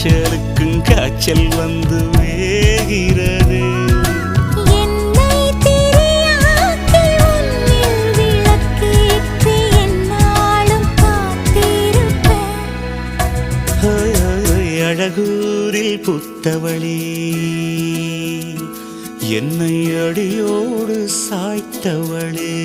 காய்ச்சலுக்கும் காய்ச்சல் வந்து வேகிறது. என்னை திரியாக்கி உன்னில் விளக்கேற்றி என்னாலும் காத்திருப்பேன். அழகூரில் புத்தவளி என்னை அடியோடு சாய்த்தவளே.